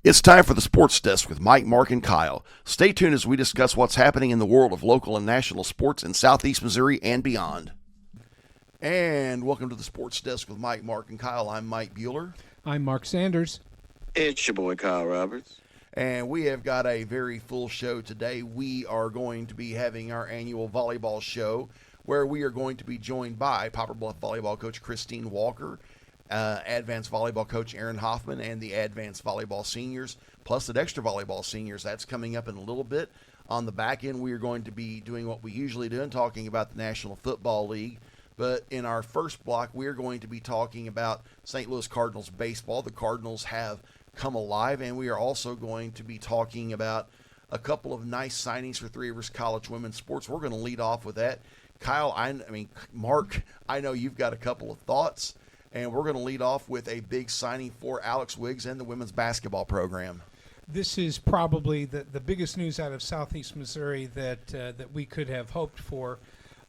It's time for the Sports Desk with Mike, Mark, and Kyle. Stay tuned as we discuss what's happening in the world of local and national sports in Southeast Missouri and beyond. And welcome to the Sports Desk with Mike, Mark, and Kyle. I'm Mike Bueller. I'm Mark Sanders. It's your boy, Kyle Roberts. And we have got a very full show today. We are going to be having our annual volleyball show where we are going to be joined by Poplar Bluff volleyball coach Christine Walker, Advanced volleyball coach Erin Hoffman, and the Advanced volleyball seniors, plus the Dexter volleyball seniors. That's coming up in a little bit. On the back end, we are going to be doing what we usually do and talking about the National Football League. But in our first block, we're going to be talking about St. Louis Cardinals baseball. The Cardinals have come alive, and we are also going to be talking about a couple of nice signings for Three Rivers College women's sports. We're going to lead off with that. Kyle, Mark, I know you've got a couple of thoughts. And we're going to lead off with a big signing for Alex Wiggs and the women's basketball program. This is probably the biggest news out of Southeast Missouri that we could have hoped for.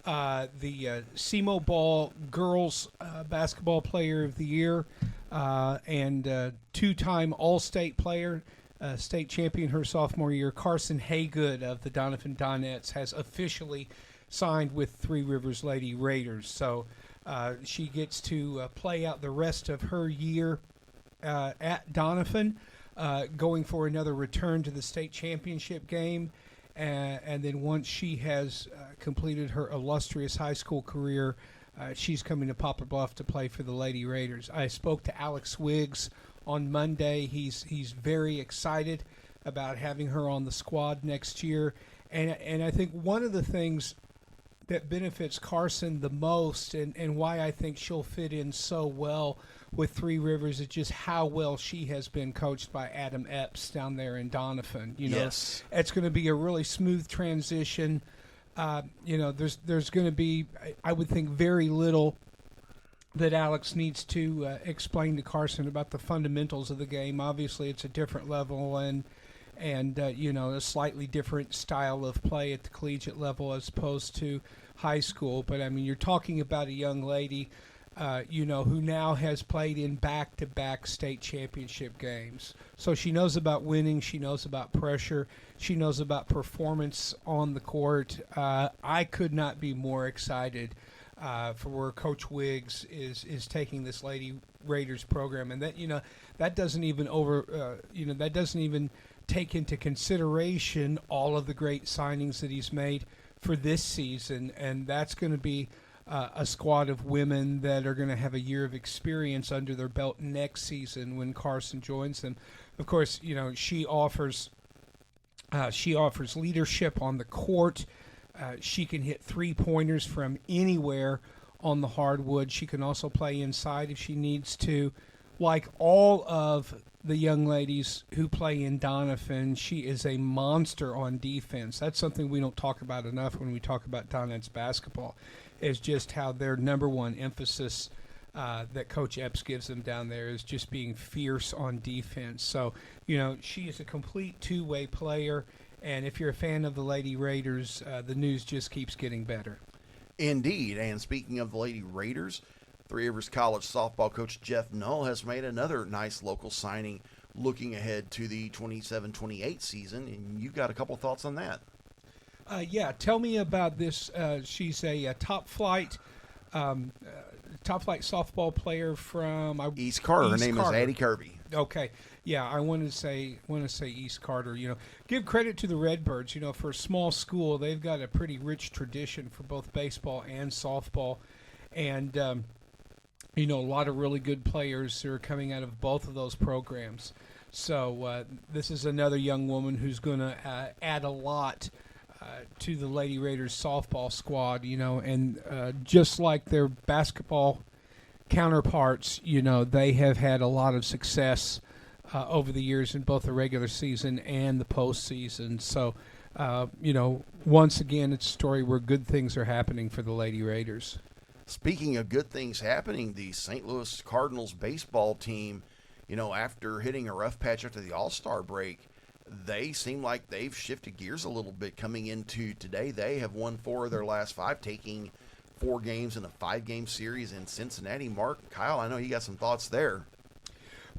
The SEMO Ball Girls Basketball Player of the Year and two-time All-State player, state champion her sophomore year, Carson Haygood of the Donovan Donettes has officially signed with Three Rivers Lady Raiders. So she gets to play out the rest of her year at Donovan, going for another return to the state championship game. And then once she has completed her illustrious high school career, she's coming to Poplar Bluff to play for the Lady Raiders. I spoke to Alex Wiggs on Monday. He's very excited about having her on the squad next year. And I think one of the things that benefits Carson the most and why I think she'll fit in so well with Three Rivers is just how well she has been coached by Adam Epps down there in Donovan. Yes. It's going to be a really smooth transition. There's going to be, I would think, very little that Alex needs to explain to Carson about the fundamentals of the game. Obviously, it's a different level and a slightly different style of play at the collegiate level as opposed to high school. But, you're talking about a young lady, who now has played in back-to-back state championship games. So she knows about winning. She knows about pressure. She knows about performance on the court. I could not be more excited for where Coach Wiggs is taking this Lady Raiders program. And that doesn't even take into consideration all of the great signings that he's made for this season, and that's going to be a squad of women that are going to have a year of experience under their belt next season when Carson joins them. Of course, she offers leadership on the court. She can hit three-pointers from anywhere on the hardwood. She can also play inside if she needs to. Like all of the young ladies who play in Donovan, she is a monster on defense. That's something we don't talk about enough when we talk about Donovan's basketball, is just how their number one emphasis that Coach Epps gives them down there is just being fierce on defense. So, she is a complete two-way player, and if you're a fan of the Lady Raiders, the news just keeps getting better. Indeed, and speaking of the Lady Raiders, Three Rivers College softball coach Jeff Null has made another nice local signing looking ahead to the 27-28 season, and you've got a couple thoughts on that. Tell me about this. She's a top flight softball player from East Carter. Her name is Addie Kirby. Okay, yeah, I want to say East Carter. Give credit to the Redbirds. For a small school, they've got a pretty rich tradition for both baseball and softball, and a lot of really good players who are coming out of both of those programs. So this is another young woman who's going to add a lot to the Lady Raiders softball squad, and just like their basketball counterparts, they have had a lot of success over the years in both the regular season and the postseason. So, once again, it's a story where good things are happening for the Lady Raiders. Speaking of good things happening, the St. Louis Cardinals baseball team, after hitting a rough patch after the All-Star break, they seem like they've shifted gears a little bit coming into today. They have won 4 of their last 5, taking 4 games in a 5-game series in Cincinnati. Mark, Kyle, I know you got some thoughts there.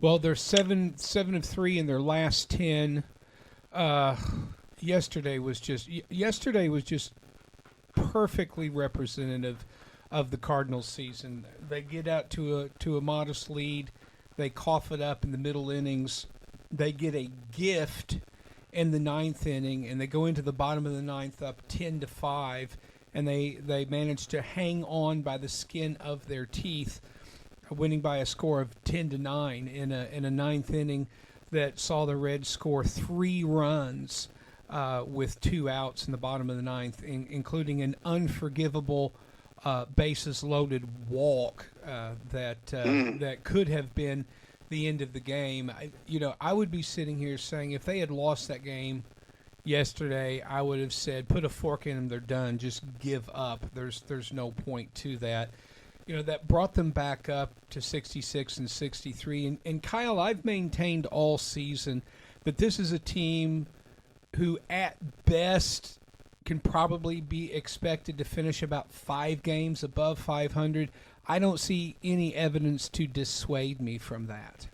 Well, they're 7-3 in their last 10. Yesterday was just perfectly representative of the Cardinals season. They get out to a modest lead. They cough it up in the middle innings. They get a gift in the ninth inning, and they go into the bottom of the ninth up 10-5, and they manage to hang on by the skin of their teeth, winning by a score of 10-9 in a ninth inning that saw the Reds score 3 runs with 2 outs in the bottom of the ninth, including an unforgivable bases loaded walk that could have been the end of the game. I would be sitting here saying if they had lost that game yesterday, I would have said put a fork in them, they're done, just give up. There's no point to that. That brought them back up to 66 and 63. And Kyle, I've maintained all season that this is a team who at best can probably be expected to finish about 5 games above 500. I don't see any evidence to dissuade me from that.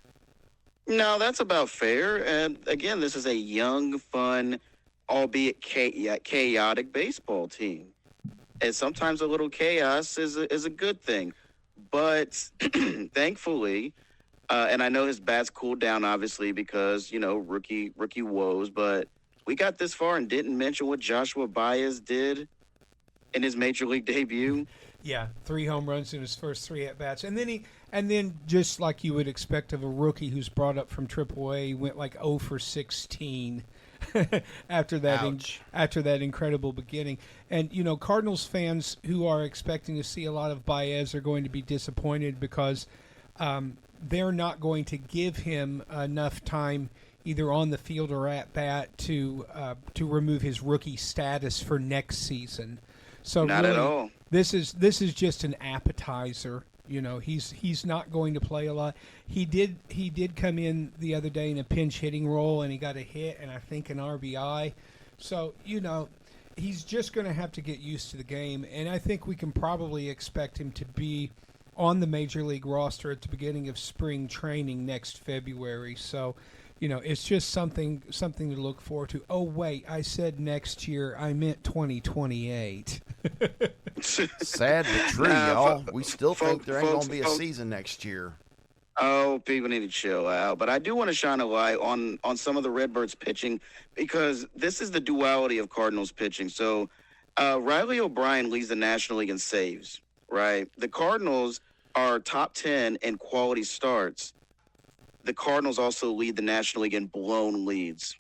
No, that's about fair. And again, this is a young, fun, albeit chaotic baseball team. And sometimes a little chaos is a good thing. But thankfully, and I know his bat's cooled down, obviously, because, rookie woes. But we got this far and didn't mention what Joshua Baez did in his major league debut. Yeah, 3 home runs in his first 3 at-bats. And then just like you would expect of a rookie who's brought up from AAA, he went like 0 for 16 after that incredible beginning. And, Cardinals fans who are expecting to see a lot of Baez are going to be disappointed because they're not going to give him enough time either on the field or at bat to remove his rookie status for next season. So not really, at all. This is just an appetizer. He's not going to play a lot. He did come in the other day in a pinch hitting role, and he got a hit and I think an RBI. So he's just going to have to get used to the game, and I think we can probably expect him to be on the major league roster at the beginning of spring training next February. So, it's just something to look forward to. Oh wait, I said next year. I meant 2028. Sad but true, y'all. We still think there ain't going to be a season next year. Oh, people need to chill out. But I do want to shine a light on some of the Redbirds pitching because this is the duality of Cardinals pitching. So Riley O'Brien leads the National League in saves, right? The Cardinals are top 10 in quality starts. The Cardinals also lead the National League in blown leads.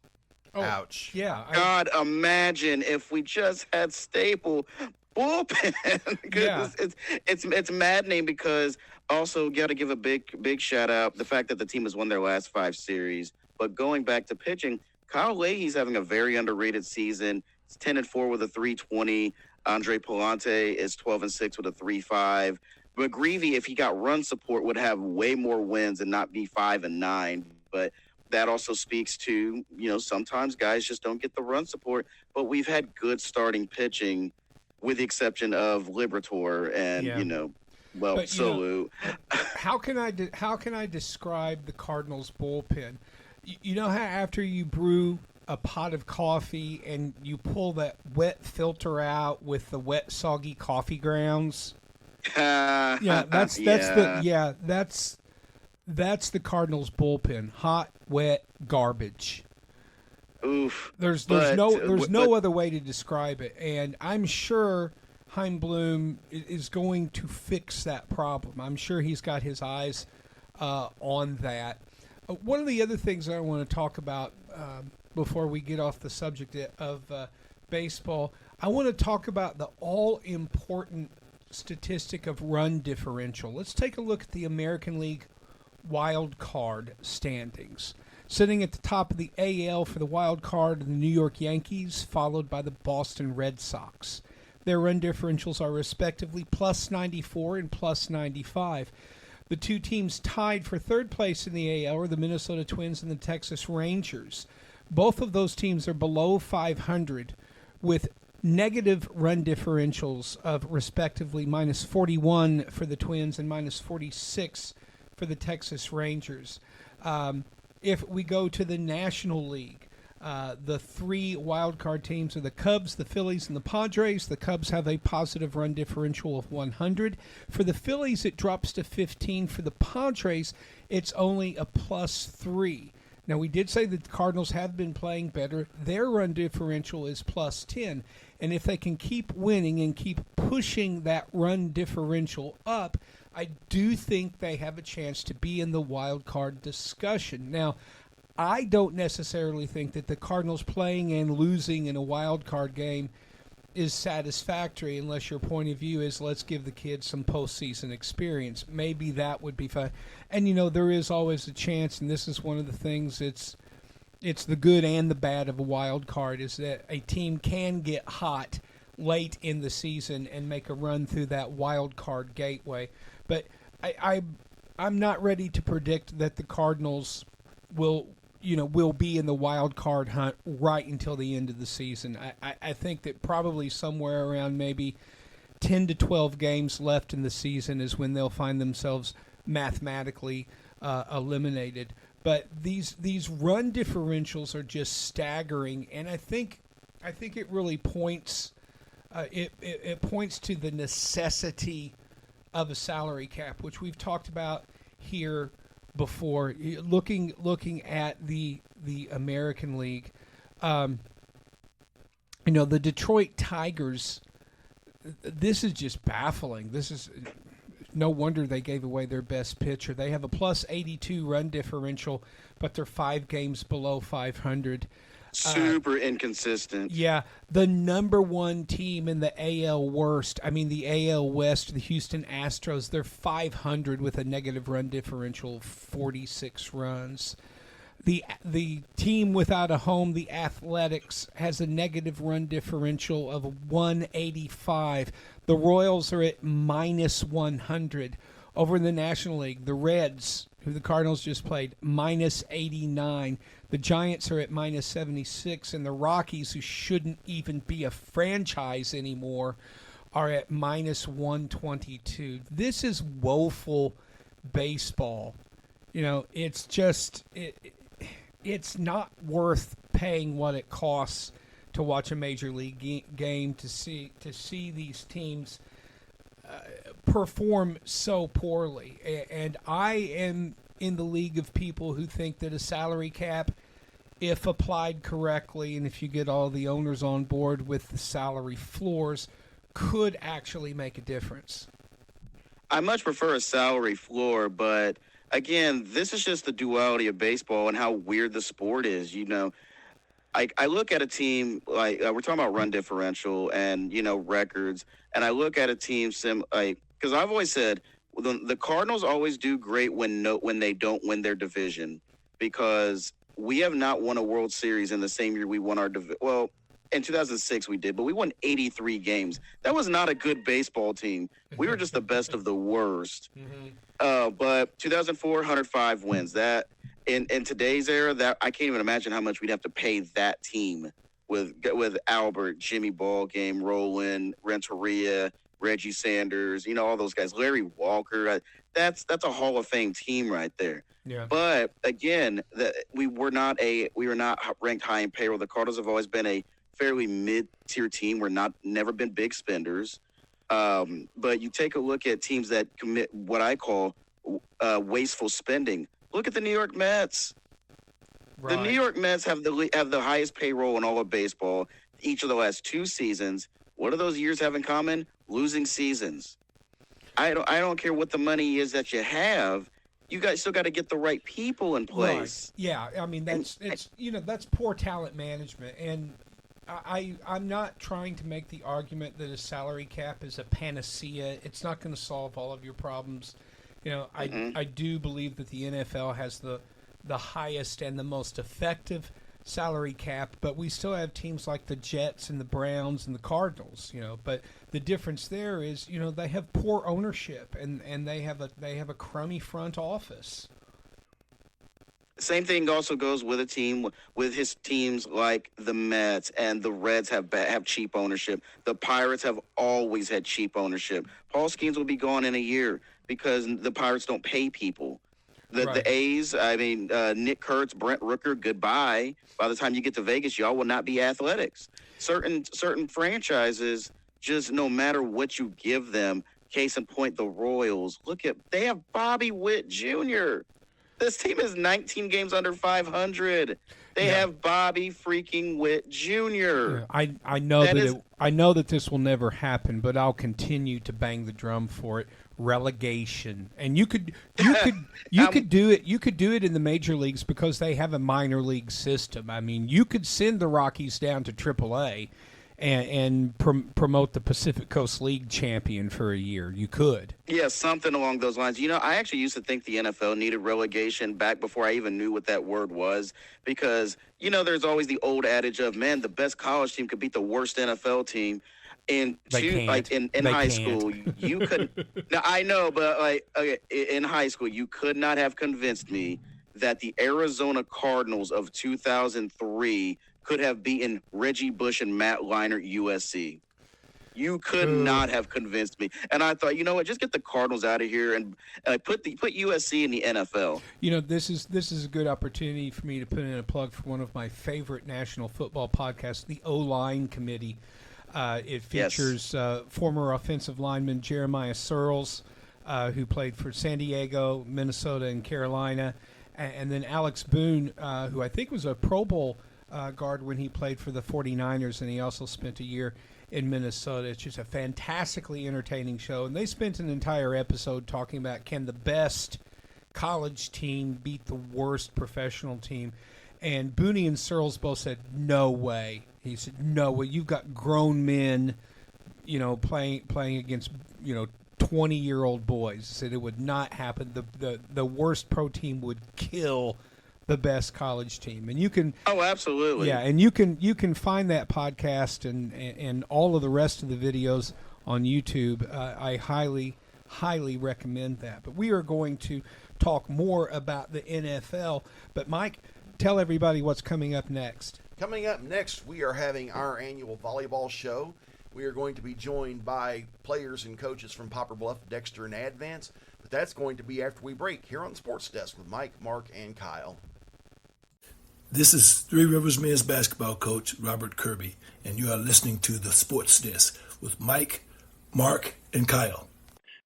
Oh, ouch. Yeah. God, imagine if we just had staple bullpen. Yeah. It's maddening because also got to give a big shout out the fact that the team has won their last 5 series. But going back to pitching, Kyle Leahy's having a very underrated season. It's 10-4 with a 3.20. Andre Palante is 12-6 with a 3.5. McGreevy, if he got run support, would have way more wins and not be 5-9. But that also speaks to, sometimes guys just don't get the run support. But we've had good starting pitching, with the exception of Liberatore and, Solu. How can I describe the Cardinals bullpen? You know how after you brew a pot of coffee and you pull that wet filter out with the wet, soggy coffee grounds? That's the Cardinals bullpen. Hot, wet garbage. Oof. There's no other way to describe it, and I'm sure Chaim Bloom is going to fix that problem. I'm sure he's got his eyes on that. One of the other things I want to talk about before we get off the subject of baseball, I want to talk about the all-important statistic of run differential. Let's take a look at the American League wild card standings. Sitting at the top of the AL for the wild card, the New York Yankees, followed by the Boston Red Sox. Their run differentials are respectively plus 94 and plus 95. The two teams tied for third place in the AL are the Minnesota Twins and the Texas Rangers. Both of those teams are below 500 with negative run differentials of respectively minus 41 for the Twins and minus 46 for the Texas Rangers. If we go to the National League, the 3 wild card teams are the Cubs, the Phillies, and the Padres. The Cubs have a positive run differential of 100. For the Phillies, it drops to 15. For the Padres, it's only a +3. Now, we did say that the Cardinals have been playing better. Their run differential is +10. And if they can keep winning and keep pushing that run differential up, I do think they have a chance to be in the wild card discussion. Now, I don't necessarily think that the Cardinals playing and losing in a wild card game is satisfactory unless your point of view is let's give the kids some postseason experience. Maybe that would be fine. And, there is always a chance, and this is one of the things it's the good and the bad of a wild card, is that a team can get hot late in the season and make a run through that wild card gateway. But I'm not ready to predict that the Cardinals will be in the wild card hunt right until the end of the season. I think that probably somewhere around maybe 10 to 12 games left in the season is when they'll find themselves mathematically eliminated. But these run differentials are just staggering, and I think it really points it points to the necessity of a salary cap, which we've talked about here before. Looking at the American League, the Detroit Tigers. This is just baffling. This is no wonder they gave away their best pitcher. They have a +82 run differential, but they're 5 games below 500. Super inconsistent. Yeah, the number 1 team in the AL the AL West, the Houston Astros, they're 500 with a negative run differential of 46 runs. The team without a home, the Athletics, has a negative run differential of 185. The Royals are at -100. Over in the National League, the Reds, who the Cardinals just played, -89. The Giants are at -76, and the Rockies, who shouldn't even be a franchise anymore, are at -122. This is woeful baseball. It's just it's not worth paying what it costs to watch a major league game to see these teams perform so poorly. And I am in the league of people who think that a salary cap, if applied correctly, and if you get all the owners on board with the salary floors, could actually make a difference. I much prefer a salary floor, but again, this is just the duality of baseball and how weird the sport is. I look at a team like we're talking about run differential and records, and I look at a team because I've always said the Cardinals always do great when they don't win their division, because we have not won a World Series in the same year we won our division. Well, in 2006 we did, but we won 83 games. That was not a good baseball team. We were just the best of the worst. Mm-hmm. But 2004, 105 wins. That in today's era, that I can't even imagine how much we'd have to pay that team with Albert, Jimmy Ballgame, Roland, Renteria, Reggie Sanders, all those guys, Larry Walker. That's a Hall of Fame team right there. Yeah. But again, we were not ranked high in payroll. The Cardinals have always been a fairly mid-tier team. We're never been big spenders. But you take a look at teams that commit what I call wasteful spending. Look at the New York Mets. Right. The New York Mets have the highest payroll in all of baseball each of the last 2 seasons. What do those years have in common? Losing seasons. I don't care what the money is that you have. You guys still got to get the right people in place. Right. Yeah, I mean that's poor talent management, and I'm not trying to make the argument that a salary cap is a panacea. It's not going to solve all of your problems. I do believe that the NFL has the highest and the most effective salary cap, but we still have teams like the Jets and the Browns and the Cardinals, but the difference there is, they have poor ownership and they have a crummy front office. Same thing also goes with a team with his teams like the Mets, and the Reds have cheap ownership. The Pirates have always had cheap ownership. Paul Skeens will be gone in a year because the Pirates don't pay people. The A's, I mean, Nick Kurtz, Brent Rooker, goodbye. By the time you get to Vegas, y'all will not be athletics. Certain franchises, just no matter what you give them, case in point, the Royals, they have Bobby Witt Jr. This team is 19 games under 500. They have Bobby freaking Witt Jr. Yeah, I know I know that this will never happen, but I'll continue to bang the drum for it. Relegation, and you could do it. You could do it in the major leagues because they have a minor league system. I mean, you could send the Rockies down to AAA and promote the Pacific Coast League champion for a year. You could. Yeah, something along those lines. You know, I actually used to think the NFL needed relegation back before I even knew what that word was, because, you know, there's always the old adage of, man, the best college team could beat the worst NFL team. In high school, you couldn't. Now, I know, but in high school, you could not have convinced me that the Arizona Cardinals of 2003 could have beaten Reggie Bush and Matt Leinart USC. You could not have convinced me. And I thought, you know what, just get the Cardinals out of here and put USC in the NFL. You know, this is a good opportunity for me to put in a plug for one of my favorite national football podcasts, the O-Line Committee. It features former offensive lineman Jeremiah Searles, who played for San Diego, Minnesota, and Carolina, and then Alex Boone, who I think was a Pro Bowl guard when he played for the 49ers, and he also spent a year in Minnesota. It's just a fantastically entertaining show, and they spent an entire episode talking about, can the best college team beat the worst professional team? And Booney and Searles both said, no way. He said, no way. You've got grown men, you know, playing against, you know, 20-year-old boys. He said it would not happen. The worst pro team would kill the best college team. And you can absolutely. Yeah, and you can find that podcast and all of the rest of the videos on YouTube. I highly recommend that. But we are going to talk more about the NFL. But Mike, tell everybody what's coming up next. Coming up next, we are having our annual volleyball show. We are going to be joined by players and coaches from Poplar Bluff, Dexter, and Advance. But that's going to be after we break here on the Sports Desk with Mike, Mark, and Kyle. This is Three Rivers men's basketball coach Robert Kirby, and you are listening to the Sports Desk with Mike, Mark, and Kyle.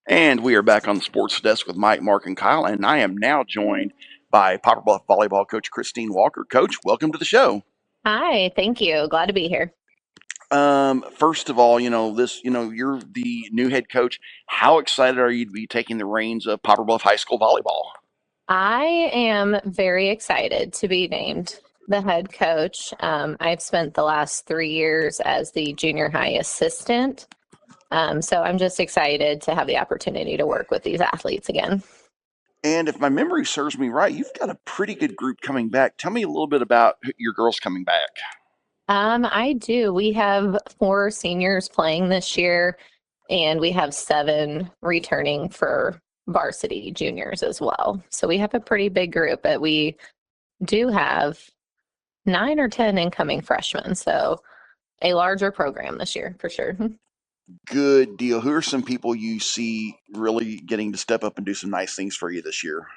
And we are back on the Sports Desk with Mike, Mark, and Kyle, and I am now joined by Poplar Bluff volleyball coach Christine Walker. Coach, welcome to the show. Hi, thank you. Glad to be here. First of all, you're the new head coach. How excited are you to be taking the reins of Poplar Bluff High School volleyball? I am very excited to be named the head coach. I've spent the last 3 years as the junior high assistant. So I'm just excited to have the opportunity to work with these athletes again. And if my memory serves me right, you've got a pretty good group coming back. Tell me a little bit about your girls coming back. I do. We have 4 seniors playing this year, and we have 7 returning for varsity juniors as well. So we have a pretty big group, but we do have 9 or 10 incoming freshmen. So a larger program this year for sure. Good deal. Who are some people you see really getting to step up and do some nice things for you this year?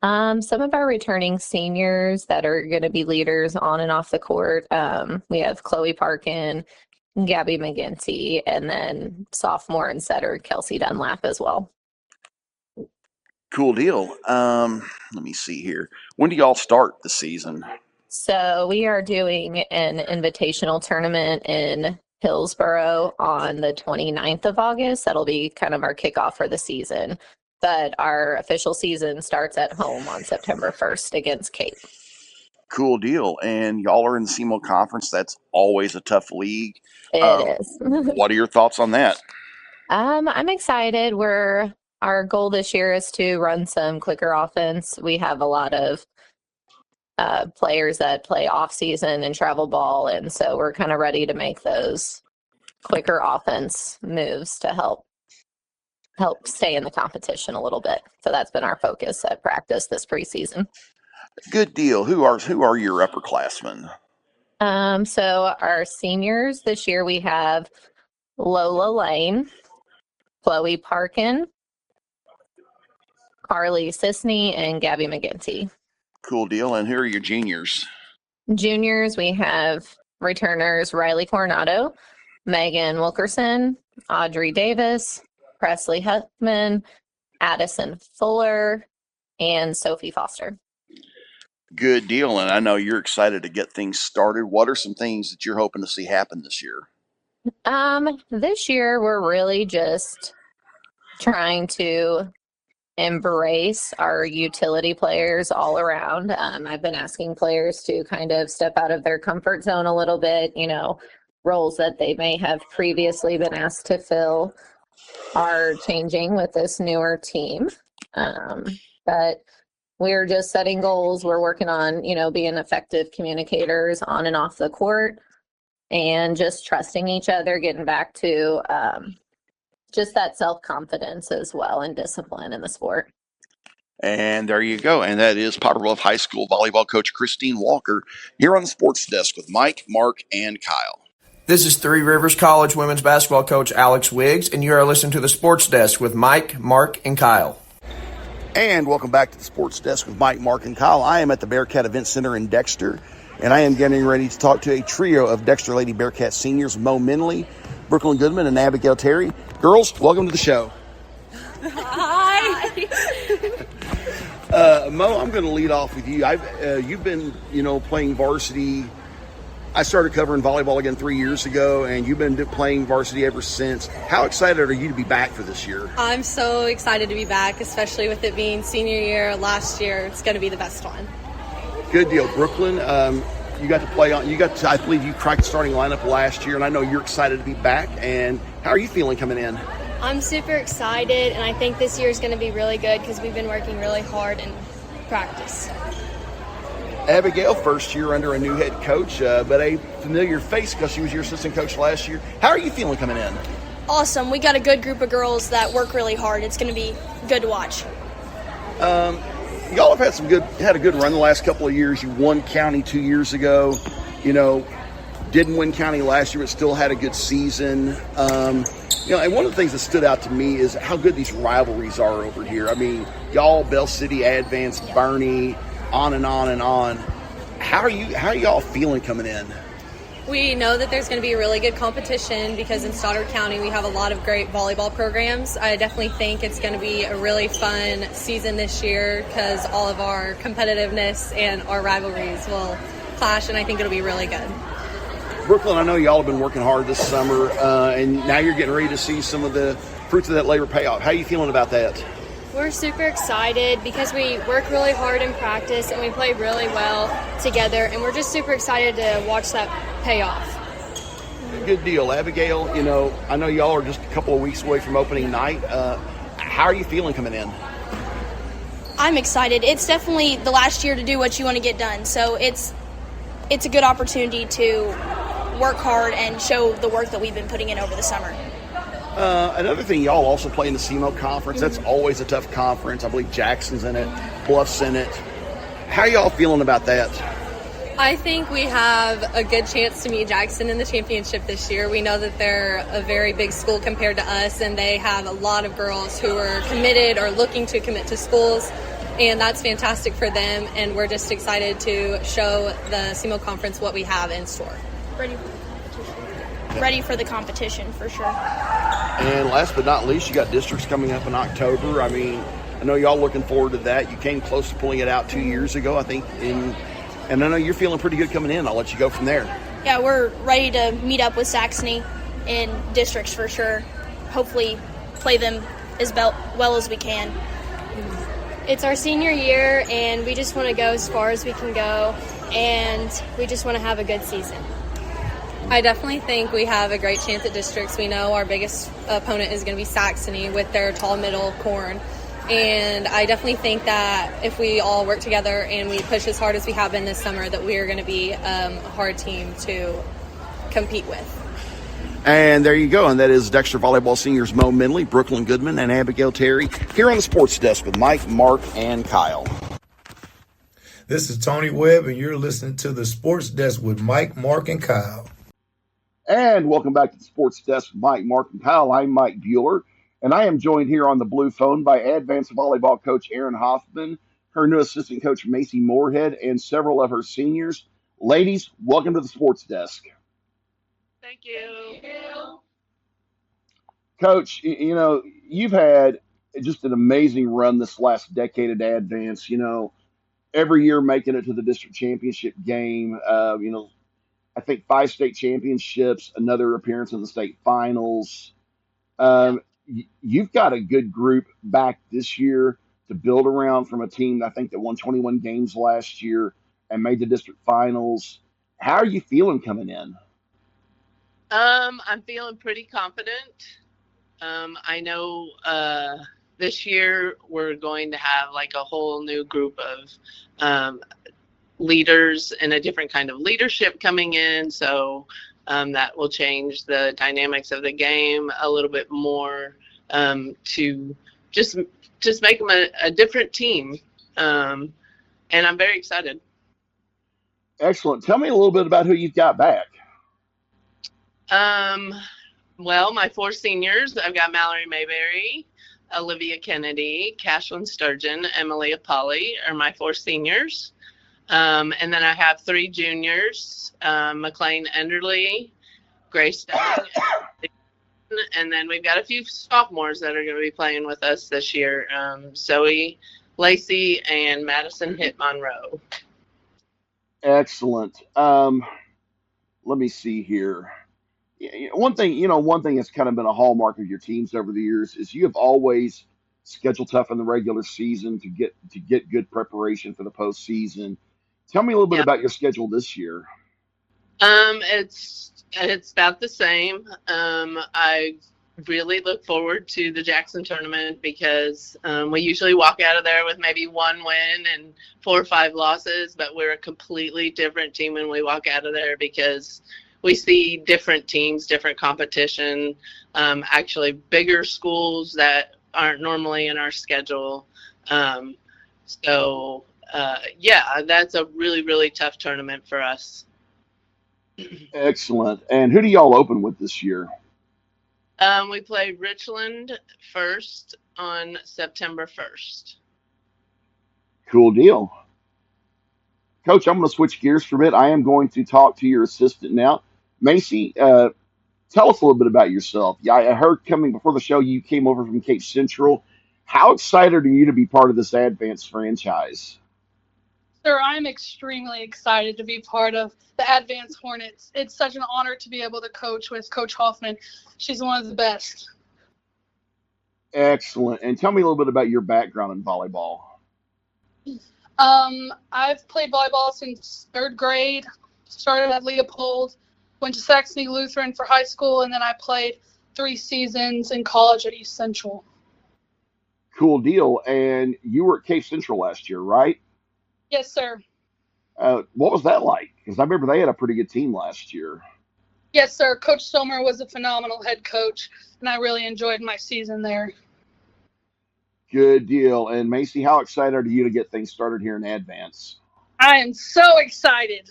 Some of our returning seniors that are going to be leaders on and off the court. We have Chloe Parkin, Gabby McGinty, and then sophomore and setter Kelsey Dunlap as well. Cool deal. Let me see here. When do y'all start the season? So we are doing an invitational tournament in Hillsboro on the 29th of August. That'll be kind of our kickoff for the season. But our official season starts at home on September 1st against Cape. Cool deal. And y'all are in the SEMO Conference. That's always a tough league. It is. What are your thoughts on that? I'm excited. Our goal this year is to run some quicker offense. We have a lot of players that play off season and travel ball, and so we're kind of ready to make those quicker offense moves to help stay in the competition a little bit. So that's been our focus at practice this preseason. Good deal. Who are your upperclassmen? So our seniors this year, we have Lola Lane, Chloe Parkin, Carly Sisney, and Gabby McGinty. Cool deal. And who are your juniors? Juniors, we have returners Riley Coronado, Megan Wilkerson, Audrey Davis, Presley Huffman, Addison Fuller, and Sophie Foster. Good deal. And I know you're excited to get things started. What are some things that you're hoping to see happen this year? This year we're really just trying to embrace our utility players all around. I've been asking players to kind of step out of their comfort zone a little bit, roles that they may have previously been asked to fill are changing with this newer team. But we're just setting goals. We're working on, being effective communicators on and off the court and just trusting each other, getting back to just that self-confidence as well and discipline in the sport. And there you go. And that is Poplar Bluff High School volleyball coach Christine Walker here on the sports desk with Mike, Mark, and Kyle. This is Three Rivers College women's basketball coach Alex Wiggs, and you are listening to the sports desk with Mike, Mark, and Kyle. And welcome back to the sports desk with Mike, Mark, and Kyle. I am at the Bearcat Event Center in Dexter, and I am getting ready to talk to a trio of Dexter Lady Bearcat seniors, Mo Minley, Brooklyn Goodman, and Abigail Terry. Girls, welcome to the show. Hi. Mo, I'm going to lead off with you. You've been, playing varsity. I started covering volleyball again 3 years ago, and you've been playing varsity ever since. How excited are you to be back for this year? I'm so excited to be back, especially with it being senior year last year. It's going to be the best one. Good deal. Brooklyn, you got to play on. I believe you cracked the starting lineup last year, and I know you're excited to be back. And how are you feeling coming in? I'm super excited, and I think this year is going to be really good because we've been working really hard in practice. Abigail, first year under a new head coach, but a familiar face because she was your assistant coach last year. How are you feeling coming in? Awesome. We got a good group of girls that work really hard. It's going to be good to watch. Y'all have had a good run the last couple of years. You won county 2 years ago. Didn't win county last year, but still had a good season. And one of the things that stood out to me is how good these rivalries are over here. I mean, y'all, Bell City, Advance, Bernie, on and on and on. How are y'all feeling coming in? We know that there's going to be a really good competition because in Stoddard County we have a lot of great volleyball programs. I definitely think it's going to be a really fun season this year because all of our competitiveness and our rivalries will clash, and I think it'll be really good. Brooklyn, I know y'all have been working hard this summer, and now you're getting ready to see some of the fruits of that labor pay off. How are you feeling about that? We're super excited because we work really hard in practice and we play really well together, and we're just super excited to watch that pay off. Good deal. Abigail, I know y'all are just a couple of weeks away from opening night. How are you feeling coming in? I'm excited. It's definitely the last year to do what you want to get done, so it's a good opportunity to work hard and show the work that we've been putting in over the summer. Another thing, y'all also play in the SEMO conference. That's always a tough conference. I believe Jackson's in it, Bluff's in it. How are y'all feeling about that? I think we have a good chance to meet Jackson in the championship this year. We know that they're a very big school compared to us, and they have a lot of girls who are committed or looking to commit to schools, and that's fantastic for them, and we're just excited to show the SEMO conference what we have in store. Ready for the competition, for sure. And last but not least, you got districts coming up in October. I mean, I know y'all looking forward to that. You came close to pulling it out 2 years ago, I think, and I know you're feeling pretty good coming in. I'll let you go from there. Yeah, we're ready to meet up with Saxony in districts for sure. Hopefully play them as well as we can. It's our senior year, and we just want to go as far as we can go, and we just want to have a good season. I definitely think we have a great chance at districts. We know our biggest opponent is going to be Saxony with their tall middle corn. And I definitely think that if we all work together and we push as hard as we have been this summer, that we are going to be a hard team to compete with. And there you go. And that is Dexter Volleyball seniors Mo Minley, Brooklyn Goodman, and Abigail Terry here on the sports desk with Mike, Mark, and Kyle. This is Tony Webb, and you're listening to the sports desk with Mike, Mark, and Kyle. And welcome back to the sports desk with Mike, Mark, and Kyle. I'm Mike Bueller. And I am joined here on the blue phone by advanced volleyball coach Erin Hoffman, her new assistant coach Macy Moorhead, and several of her seniors. Ladies, welcome to the sports desk. Thank you. Coach, you've had just an amazing run this last decade at Advance. Every year making it to the district championship game. I think 5 state championships, another appearance in the state finals. You've got a good group back this year to build around from a team I think that won 21 games last year and made the district finals. How are you feeling coming in? I'm feeling pretty confident. I know this year we're going to have like a whole new group of leaders and a different kind of leadership coming in. So that will change the dynamics of the game a little bit more to just make them a different team. And I'm very excited. Excellent. Tell me a little bit about who you've got back. Well, my 4 seniors, I've got Mallory Mayberry, Olivia Kennedy, Cashlyn Sturgeon, Emily Apolli are my 4 seniors. And then I have 3 juniors, McLean Enderly, Grace Stelling, and then we've got a few sophomores that are going to be playing with us this year, Zoe Lacey and Madison Hitt Monroe. Excellent. Let me see here. One thing that's kind of been a hallmark of your teams over the years is you have always scheduled tough in the regular season to get good preparation for the postseason. Tell me a little bit about your schedule this year. It's about the same. I really look forward to the Jackson tournament because we usually walk out of there with maybe 1 win and 4 or 5 losses, but we're a completely different team when we walk out of there because we see different teams, different competition, actually bigger schools that aren't normally in our schedule. So that's a really, really tough tournament for us. Excellent. And who do y'all open with this year? We play Richland first on September 1st. Cool deal. Coach, I'm going to switch gears for a bit. I am going to talk to your assistant now. Macy, tell us a little bit about yourself. Yeah, I heard coming before the show you came over from Cape Central. How excited are you to be part of this Advance franchise? Sir, I'm extremely excited to be part of the Advance Hornets. It's such an honor to be able to coach with Coach Hoffman. She's one of the best. Excellent. And tell me a little bit about your background in volleyball. I've played volleyball since 3rd grade. Started at Leopold, went to Saxony Lutheran for high school, and then I played 3 seasons in college at East Central. Cool deal. And you were at Cape Central last year, right? Yes, sir. What was that like? Because I remember they had a pretty good team last year. Yes, sir. Coach Sommer was a phenomenal head coach, and I really enjoyed my season there. Good deal. And Macy, how excited are you to get things started here in Advance? I am so excited.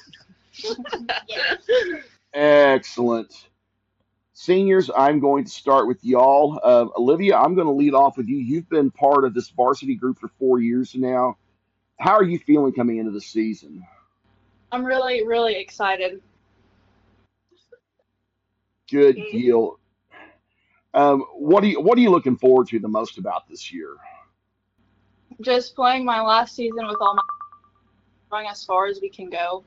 Excellent. Seniors, I'm going to start with y'all. Olivia, I'm going to lead off with you. You've been part of this varsity group for 4 years now. How are you feeling coming into the season? I'm really, really excited. Good deal. What are you looking forward to the most about this year? Just playing my last season with all my going as far as we can go.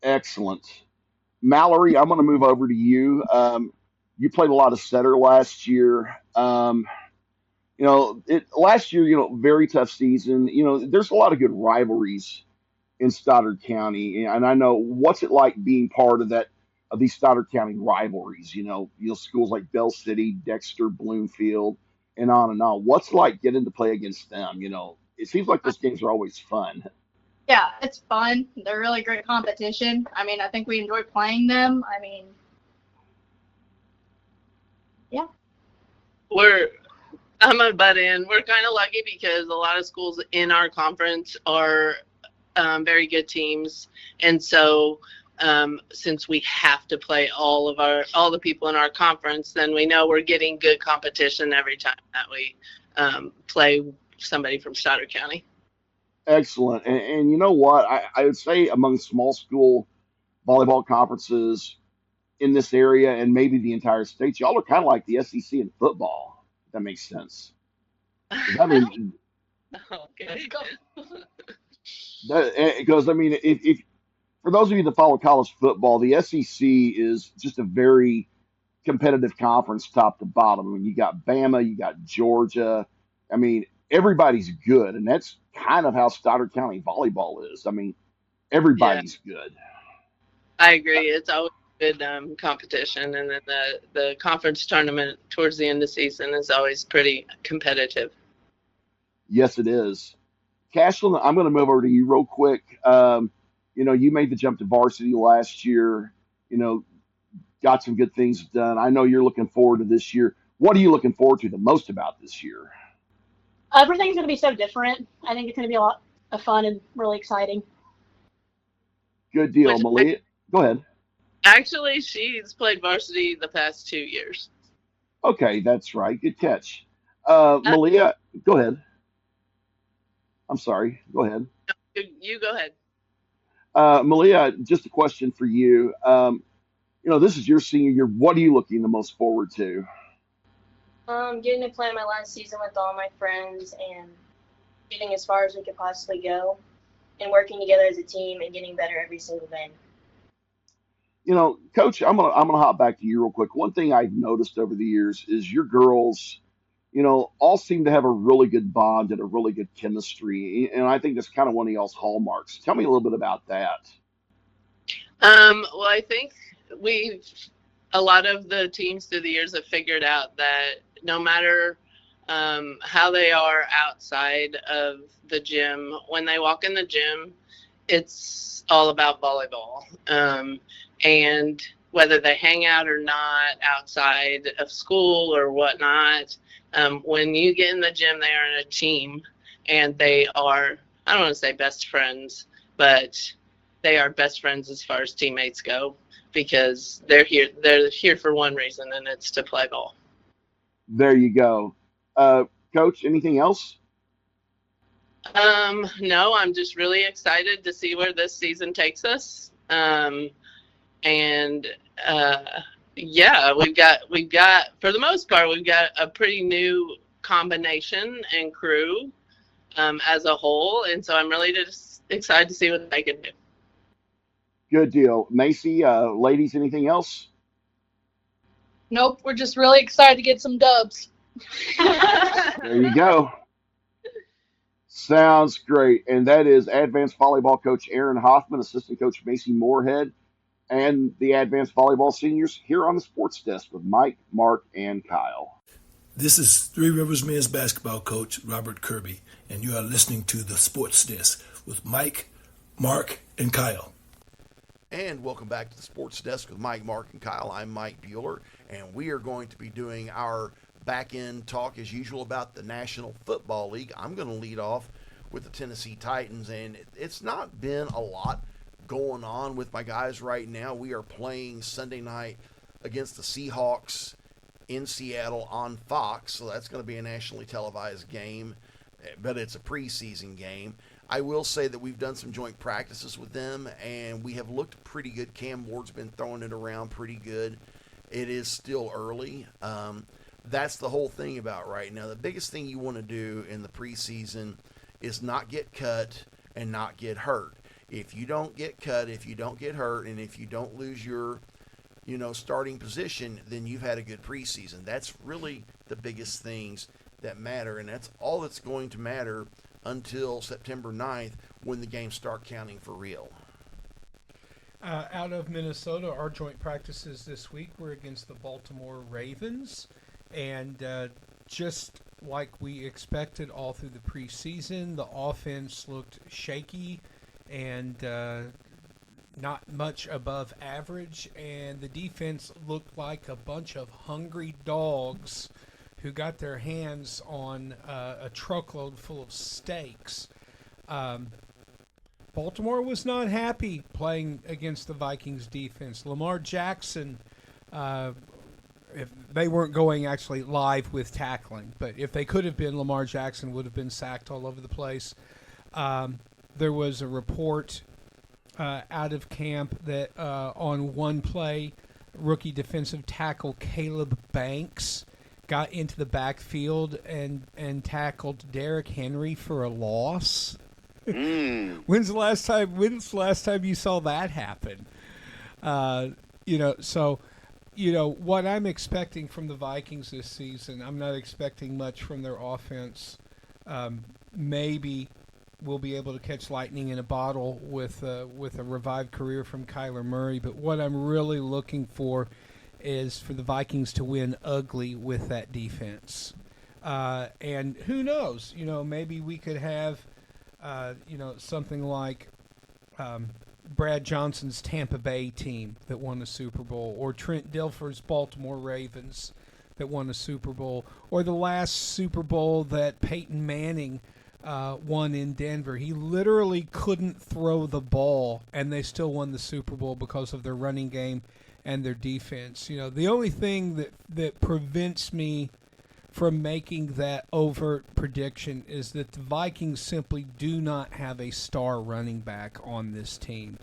Excellent. Mallory, I'm going to move over to you. You played a lot of setter last year. Last year, very tough season. There's a lot of good rivalries in Stoddard County, and I know what's it like being part of these Stoddard County rivalries. Schools like Bell City, Dexter, Bloomfield, and on and on. What's it like getting to play against them? It seems like those games are always fun. Yeah, it's fun. They're really great competition. I think we enjoy playing them. Yeah. I'm a butt in. We're kind of lucky because a lot of schools in our conference are very good teams. And so since we have to play all the people in our conference, then we know we're getting good competition every time that we play somebody from Stoddard County. Excellent. And you know what? I would say among small school volleyball conferences in this area and maybe the entire state, y'all are kind of like the SEC in football. If that makes sense. 'Cause, I mean, Okay. because I mean, if for those of you that follow college football, the SEC is just a very competitive conference, top to bottom. I mean, you got Bama, you got Georgia. I mean, everybody's good, and that's kind of how Stoddard County volleyball is. I mean, Yeah, everybody's good. I agree. It's always good competition, and then the conference tournament towards the end of the season is always pretty competitive. Yes, it is. Cashlin, I'm going to move over to you real quick. You made the jump to varsity last year. You know, got some good things done. I know you're looking forward to this year. What are you looking forward to the most about this year? Everything's going to be so different. I think it's going to be a lot of fun and really exciting. Good deal, Which Malia. Go ahead. actually, she's played varsity the past 2 years. Okay, that's right. Good catch. Malia, go ahead. I'm sorry. Go ahead. You go ahead. Malia, just a question for you. This is your senior year. What are you looking the most forward to? Getting to play my last season with all my friends and getting as far as we could possibly go and working together as a team and getting better every single game. Coach, I'm gonna hop back to you real quick. One thing I've noticed over the years is your girls, all seem to have a really good bond and a really good chemistry, and I think that's kind of one of y'all's hallmarks. Tell me a little bit about that. Well, I think a lot of the teams through the years have figured out that no matter how they are outside of the gym, when they walk in the gym, it's all about volleyball. And whether they hang out or not outside of school or whatnot, when you get in the gym, they are in a team, and they are, I don't want to say best friends, but they are best friends as far as teammates go, because they're here for one reason, and it's to play ball. There you go. Coach, anything else? No, I'm just really excited to see where this season takes us. Yeah, we've got for the most part, we've got a pretty new combination and crew as a whole, and so I'm really just excited to see what they can do. Good deal. Macy, ladies, anything else? Nope, we're just really excited to get some dubs. There you go. Sounds great. And that is Advanced Volleyball Coach Erin Hoffman, Assistant Coach Macy Moorhead, and the Advanced Volleyball Seniors here on the Sports Desk with Mike, Mark, and Kyle. This is Three Rivers men's basketball coach Robert Kirby, and you are listening to the Sports Desk with Mike, Mark, and Kyle. And welcome back to the Sports Desk with Mike, Mark, and Kyle. I'm Mike Bueller, and we are going to be doing our back-end talk as usual about the National Football League. I'm going to lead off with the Tennessee Titans, and it's not been a lot going on with my guys right now. We are playing Sunday night against the Seahawks in Seattle on Fox, so that's going to be a nationally televised game, but it's a preseason game. I will say that we've done some joint practices with them, and we have looked pretty good. Cam Ward's been throwing it around pretty good. It is still early. That's the whole thing about right now. The biggest thing you want to do in the preseason is not get cut and not get hurt. If you don't get cut, if you don't get hurt, and if you don't lose your, starting position, then you've had a good preseason. That's really the biggest things that matter, and that's all that's going to matter until September 9th when the games start counting for real. Out of Minnesota, our joint practices this week were against the Baltimore Ravens, and just like we expected all through the preseason, the offense looked shaky and not much above average, and the defense looked like a bunch of hungry dogs who got their hands on a truckload full of steaks. Baltimore was not happy playing against the Vikings defense. Lamar Jackson, if they weren't going actually live with tackling, but if they could have been, Lamar Jackson would have been sacked all over the place. There was a report out of camp that on one play, rookie defensive tackle Caleb Banks got into the backfield and tackled Derrick Henry for a loss. When's the last time you saw that happen? What I'm expecting from the Vikings this season, I'm not expecting much from their offense. Maybe we'll be able to catch lightning in a bottle with a revived career from Kyler Murray. But what I'm really looking for is for the Vikings to win ugly with that defense. And who knows? Maybe we could have, something like Brad Johnson's Tampa Bay team that won the Super Bowl, or Trent Dilfer's Baltimore Ravens that won the Super Bowl, or the last Super Bowl that Peyton Manning won in Denver. He literally couldn't throw the ball, and they still won the Super Bowl because of their running game and their defense. The only thing that prevents me from making that overt prediction is that the Vikings simply do not have a star running back on this team.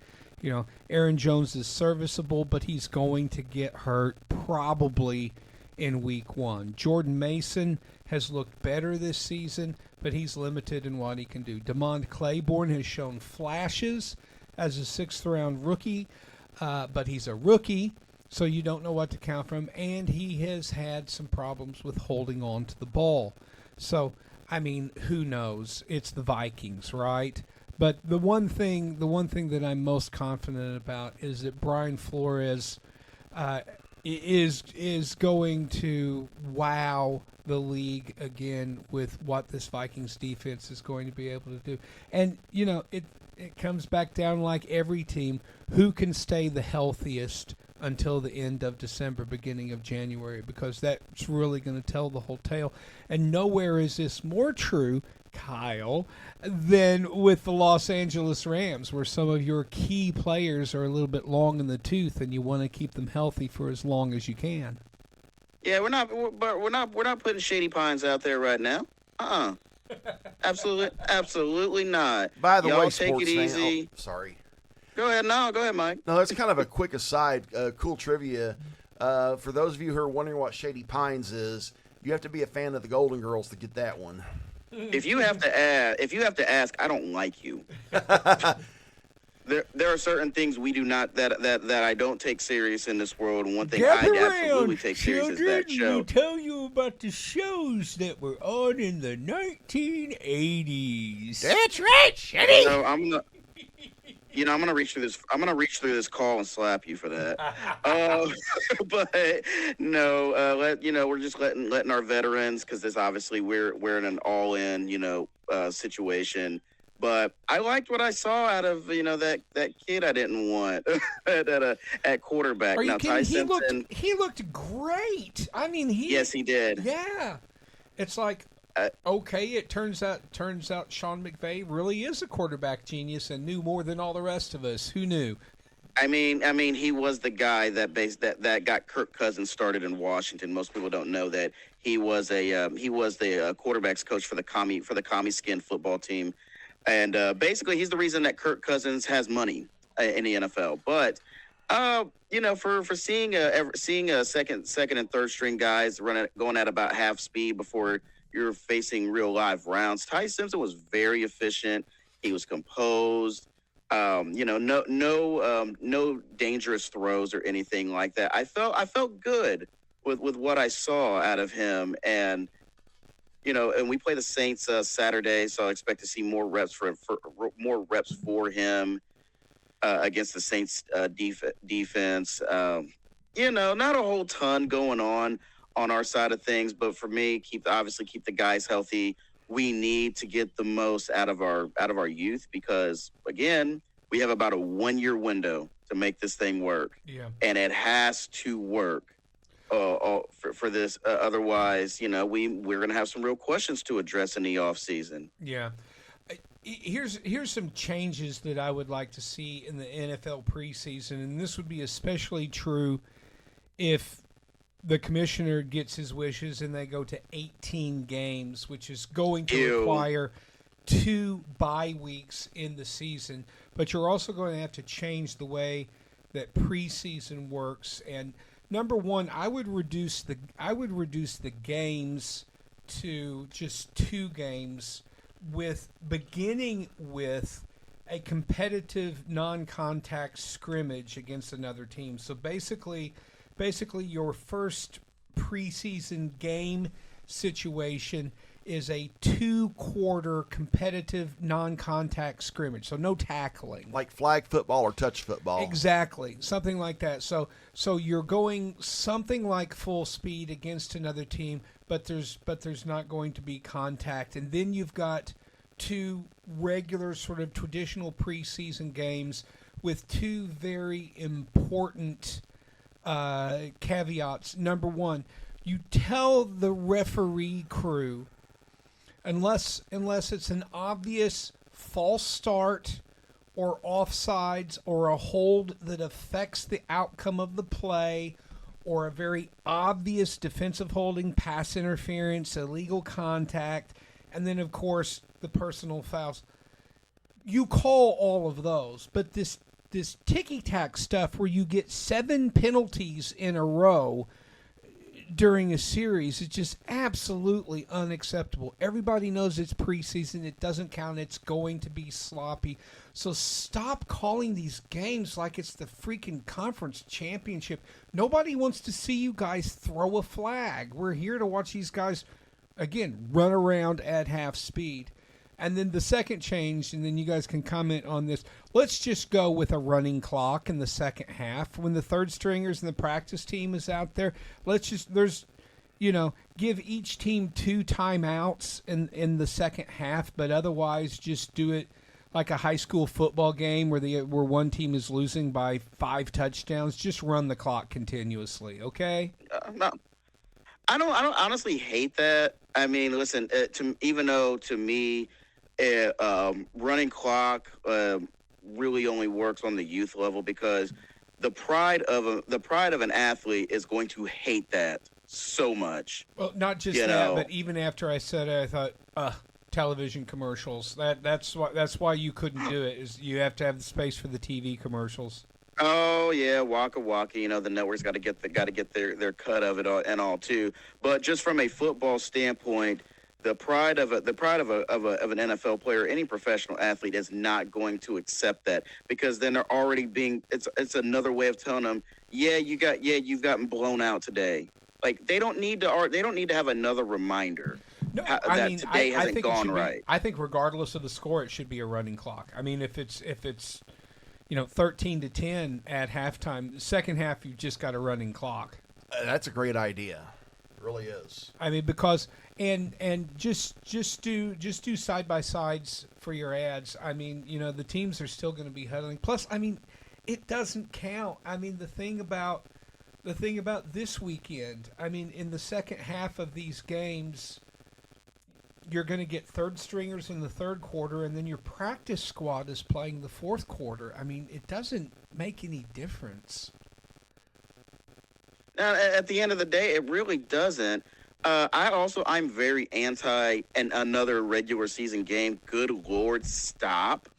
Aaron Jones is serviceable, but he's going to get hurt probably in week 1. Jordan Mason has looked better this season, but he's limited in what he can do. DeMond Claiborne has shown flashes as a 6th-round rookie, but he's a rookie, so you don't know what to count from, and he has had some problems with holding on to the ball. So, who knows? It's the Vikings, right? But the one thing that I'm most confident about is that Brian Flores is going to wow the league again with what this Vikings defense is going to be able to do. And, it comes back down like every team, who can stay the healthiest until the end of December, beginning of January, because that's really going to tell the whole tale. And nowhere is this more true, Kyle, than with the Los Angeles Rams, where some of your key players are a little bit long in the tooth, and you want to keep them healthy for as long as you can. Yeah, we're not putting Shady Pines out there right now. Absolutely not. By the Y'all way, take sports it fan, easy. sorry. Go ahead, Mike. No, that's kind of a quick aside, cool trivia. For those of you who are wondering what Shady Pines is, you have to be a fan of the Golden Girls to get that one. If you have to ask, I don't like you. There are certain things we do not that I don't take serious in this world, and one thing I absolutely take serious is that show. We'll tell you about the shows that were on in the 1980s. That's right, Shady. So I'm gonna reach through this. I'm gonna reach through this call and slap you for that. But no, we're just letting our veterans, because this obviously we're in an all-in situation. But I liked what I saw out of that kid I didn't want at quarterback. Are you kidding? Simpson, he looked great. Yes, he did. Yeah, it's like. Okay, it turns out Sean McVay really is a quarterback genius and knew more than all the rest of us. Who knew? I mean, he was the guy that got Kirk Cousins started in Washington. Most people don't know that he was the quarterbacks coach for the Commie Skin football team, and basically he's the reason that Kirk Cousins has money in the NFL. But for seeing a second and third string guys going at about half speed before you're facing real live rounds. Ty Simpson was very efficient. He was composed. No dangerous throws or anything like that. I felt good with what I saw out of him, and and we play the Saints Saturday, so I expect to see more reps for him against the Saints defense. Not a whole ton going on our side of things, but for me, keep the guys healthy. We need to get the most out of our youth, because again, we have about a 1-year window to make this thing work. Yeah. And it has to work for this. Otherwise, we're going to have some real questions to address in the off season. Yeah. Here's some changes that I would like to see in the NFL preseason, and this would be especially true if the commissioner gets his wishes and they go to 18 games, which is going to require 2 bye weeks in the season. But you're also going to have to change the way that preseason works. And number one, I would reduce the games to just 2 games, beginning with a competitive non-contact scrimmage against another team. So basically your first preseason game situation is a 2-quarter competitive non-contact scrimmage. So no tackling. Like flag football or touch football. Exactly. Something like that. So you're going something like full speed against another team, but there's not going to be contact. And then you've got 2 regular sort of traditional preseason games with 2 very important caveats. Number one, you tell the referee crew, unless it's an obvious false start or offsides or a hold that affects the outcome of the play, or a very obvious defensive holding, pass interference, illegal contact, and then, of course, the personal fouls. You call all of those, but this ticky-tack stuff where you get 7 penalties in a row during a series is just absolutely unacceptable. Everybody knows it's preseason. It doesn't count. It's going to be sloppy. So stop calling these games like it's the freaking conference championship. Nobody wants to see you guys throw a flag. We're here to watch these guys, again, run around at half speed. And then the second change, and then you guys can comment on this, let's just go with a running clock in the second half. When the third stringers and the practice team is out there, give each team 2 timeouts in the second half, but otherwise just do it like a high school football game where one team is losing by 5 touchdowns. Just run the clock continuously, okay? No, I don't honestly hate that. I mean, listen, even though to me, running clock really only works on the youth level, because the pride of an athlete is going to hate that so much. Well, not just that, but even after I said it, I thought, television commercials. That's why you couldn't do it. Is you have to have the space for the TV commercials. Oh yeah, Waka Waka. The network's got to get their cut of it and all too. But just from a football standpoint, the pride of an NFL player, any professional athlete, is not going to accept that, because then they're already being. It's another way of telling them, you've gotten blown out today. Like they don't need to have another reminder. No, today hasn't gone right. I think regardless of the score, it should be a running clock. I mean, if it's 13-10 at halftime, the second half you've just got a running clock. That's a great idea. It really is. I mean, because and just do side by sides for your ads. I mean, the teams are still going to be huddling. Plus, I mean, it doesn't count. I mean, the thing about this weekend, I mean, in the second half of these games, you're going to get third stringers in the third quarter, and then your practice squad is playing the fourth quarter. I mean, it doesn't make any difference. Now, at the end of the day, it really doesn't. I'm very anti another regular season game. Good Lord, stop.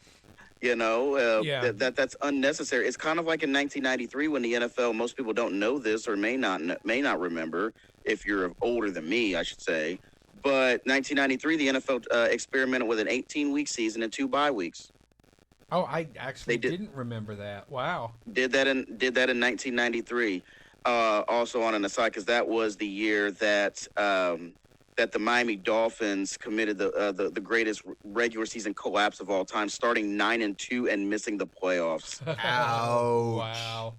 That's unnecessary. It's kind of like in 1993 when the NFL, most people don't know this or may not remember, if you're older than me, I should say. But 1993, the NFL experimented with an 18-week season and 2 bye weeks. Oh, I actually didn't remember that. Wow. Did that in 1993. Also on an aside, because that was the year that the Miami Dolphins committed the greatest regular season collapse of all time, starting 9-2 and missing the playoffs. Ouch. Wow.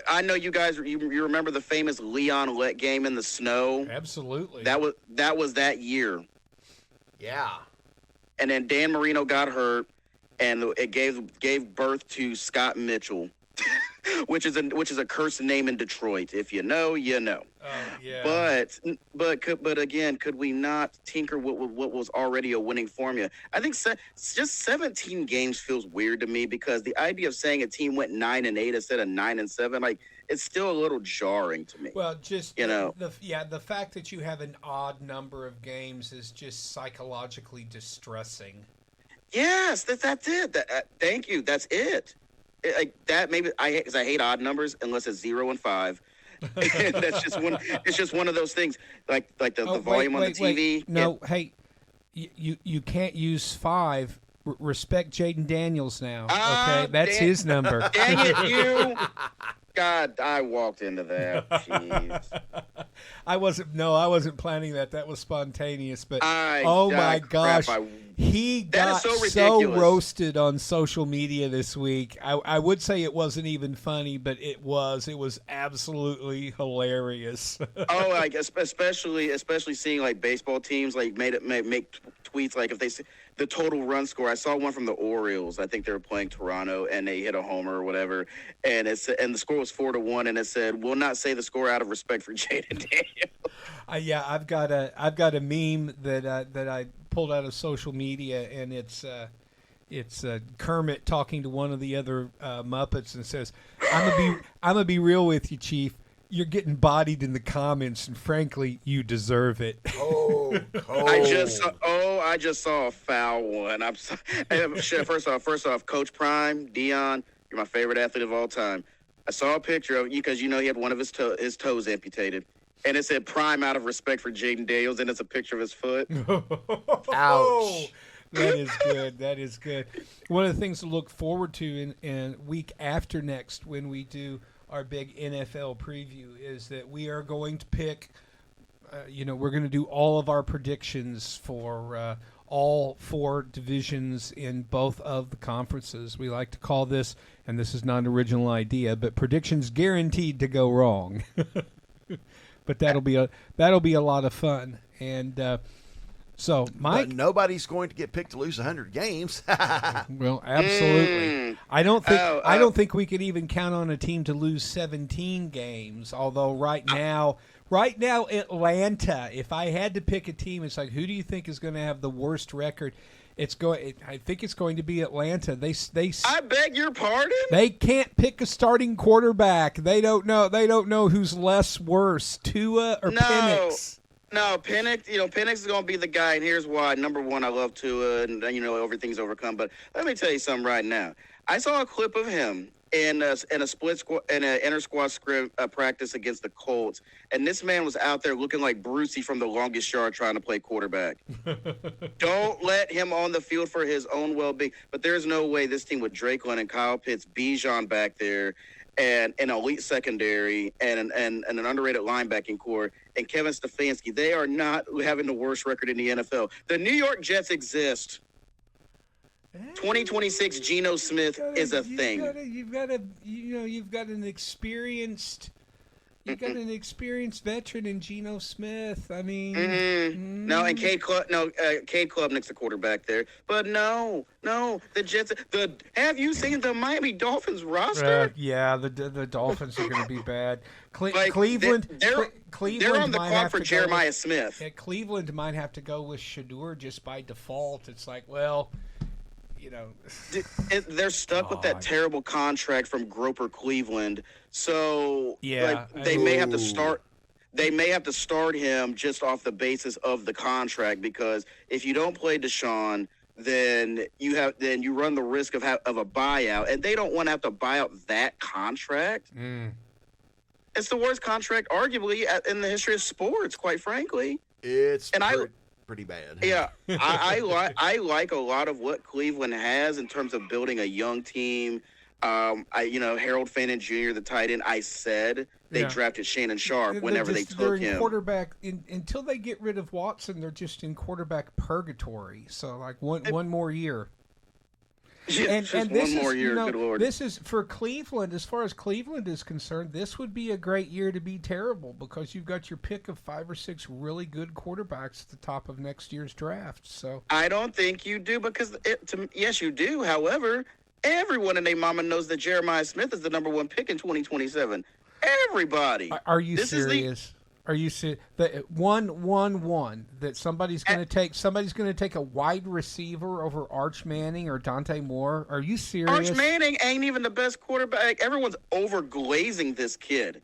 I know you guys, you remember the famous Leon Lett game in the snow. Absolutely. That was that year. Yeah. And then Dan Marino got hurt, and it gave birth to Scott Mitchell. which is a cursed name in Detroit. If you know, you know. Oh, yeah. But again, could we not tinker what was already a winning formula? I think just 17 games feels weird to me, because the idea of saying a team went 9-8 instead of 9-7, like, it's still a little jarring to me. Well, just the fact that you have an odd number of games is just psychologically distressing. Yes, that's it. Thank you. That's it. Like that, maybe because I hate odd numbers unless it's 0 and 5. And that's just one. It's just one of those things. Like the volume on the TV. Wait. No, hey, you can't use 5. Respect Jaden Daniels now. Okay, that's his number. Dang it, you! God, I walked into that. Jeez. I wasn't planning that. That was spontaneous. But my gosh, he got so roasted on social media this week. I would say it wasn't even funny, but it was. It was absolutely hilarious. Oh, like especially seeing like baseball teams like make tweets like if they see the total run score. I saw one from the Orioles. I think they were playing Toronto, and they hit a homer or whatever, and the score was 4-1, and it said, "We'll not say the score out of respect for Jaden Daniels." Yeah, I've got a meme that I pulled out of social media, and it's Kermit talking to one of the other Muppets and says, "I'm gonna be real with you, Chief. You're getting bodied in the comments, and frankly, you deserve it." Oh, I just saw a foul one. First off, Coach Prime, Dion, you're my favorite athlete of all time. I saw a picture of you because he had one of his toes amputated, and it said "Prime" out of respect for Jaden Daniels, and it's a picture of his foot. Ouch. That is good. That is good. One of the things to look forward to in week after next, when we do our big NFL preview, is that we are going to pick, we're going to do all of our predictions for all 4 divisions in both of the conferences. We like to call this, and this is not an original idea, but predictions guaranteed to go wrong. But that'll be a lot of fun. And so, Mike, but nobody's going to get picked to lose 100 games. Well, absolutely. I don't think we could even count on a team to lose 17 games. Although right now, Atlanta. If I had to pick a team, it's like, who do you think is going to have the worst record? I think it's going to be Atlanta. I beg your pardon? They can't pick a starting quarterback. They don't know who's less worse, Tua or Penix. No, Penix. Penix is going to be the guy, and here's why. Number one, I love Tua, and everything's overcome. But let me tell you something right now. I saw a clip of him in an inter squad practice against the Colts, and this man was out there looking like Brucey from The Longest Yard trying to play quarterback. Don't let him on the field for his own well-being. But there's no way this team with Drake London, Kyle Pitts, Bijan back there, and an elite secondary, and an underrated linebacking core, and Kevin Stefanski, they are not having the worst record in the NFL. The New York Jets exist. 2026 Geno Smith is a thing. You've got an experienced veteran in Geno Smith. I mean, no, and Cade Klubnik's the quarterback there. But no, the Jets. Have you seen the Miami Dolphins roster? Yeah, the Dolphins are going to be bad. Cleveland, they're on the clock for Jeremiah Smith. Yeah, Cleveland might have to go with Shedeur just by default. It's like, well, they're stuck with that terrible contract from Groper Cleveland. So they may have to start. They may have to start him just off the basis of the contract, because if you don't play Deshaun, then you run the risk of a buyout, and they don't want to have to buy out that contract. It's the worst contract, arguably, in the history of sports. Quite frankly, it's pretty bad. Yeah, I like a lot of what Cleveland has in terms of building a young team. Harold Fannin Jr., the tight end, I said they drafted Shannon Sharp whenever they took him. Quarterback until they get rid of Watson, they're just in quarterback purgatory. So like one more year. Yeah, and this one more year, good Lord. This is for Cleveland. As far as Cleveland is concerned, this would be a great year to be terrible, because you've got your pick of 5 or 6 really good quarterbacks at the top of next year's draft. So I don't think you do, because yes, you do. However, Everyone and their mama knows that Jeremiah Smith is the number 1 pick in 2027. Everybody. Are you serious? Are you serious? That 1-1-1 that somebody's going to take? Somebody's going to take a wide receiver over Arch Manning or Dante Moore? Are you serious? Arch Manning ain't even the best quarterback. Everyone's overglazing this kid.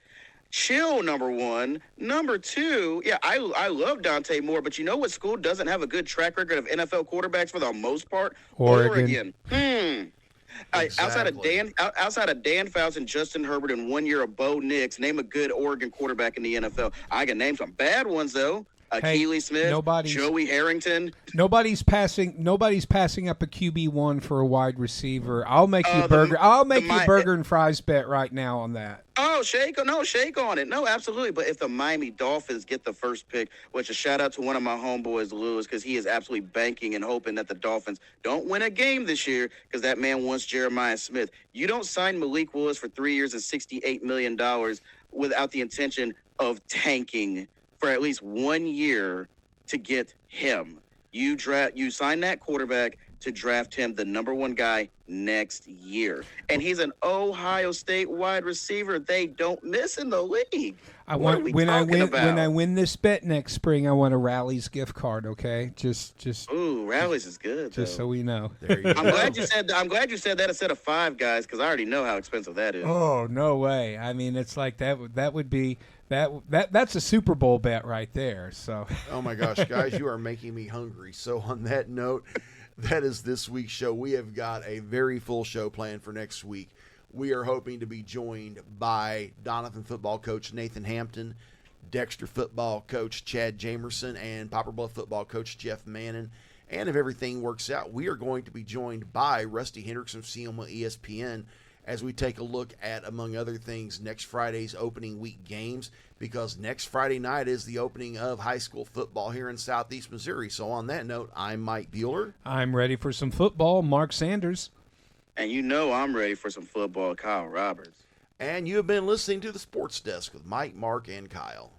Chill, number 1. Number 2, yeah, I love Dante Moore, but you know what school doesn't have a good track record of NFL quarterbacks for the most part? Oregon. Exactly. Outside of Dan Fouts and Justin Herbert and 1 year of Bo Nix, name a good Oregon quarterback in the NFL. I can name some bad ones though. Keely Smith, Joey Harrington. Nobody's passing up a QB1 for a wide receiver. I'll make you burger. I'll make you burger and fries bet right now on that. Oh, shake on it. No, absolutely. But if the Miami Dolphins get the first pick, which a shout out to one of my homeboys, Lewis, because he is absolutely banking and hoping that the Dolphins don't win a game this year because that man wants Jeremiah Smith. You don't sign Malik Willis for 3 years and $68 million without the intention of tanking for at least 1 year to get him. You sign that quarterback to draft him the number 1 guy next year. And he's an Ohio State wide receiver. They don't miss in the league. When I win this bet next spring, I want a Rally's gift card, okay? Ooh, Rally's is good. Just so we know. There you go. I'm glad you said that instead of 5 guys because I already know how expensive that is. Oh, no way. I mean, it's like that would be that's a Super Bowl bet right there. So. Oh my gosh, guys, you are making me hungry. So on that note, that is this week's show. We have got a very full show planned for next week. We are hoping to be joined by Doniphan football coach Nathan Hampton, Dexter football coach Chad Jamerson, and Poplar Bluff football coach Jeff Mannon. And if everything works out, we are going to be joined by Rusty Hendricks of CMO ESPN as we take a look at, among other things, next Friday's opening week games, because next Friday night is the opening of high school football here in Southeast Missouri. So on that note, I'm Mike Bueller. I'm ready for some football, Mark Sanders. And you know I'm ready for some football, Kyle Roberts. And you have been listening to the Sports Desk with Mike, Mark, and Kyle.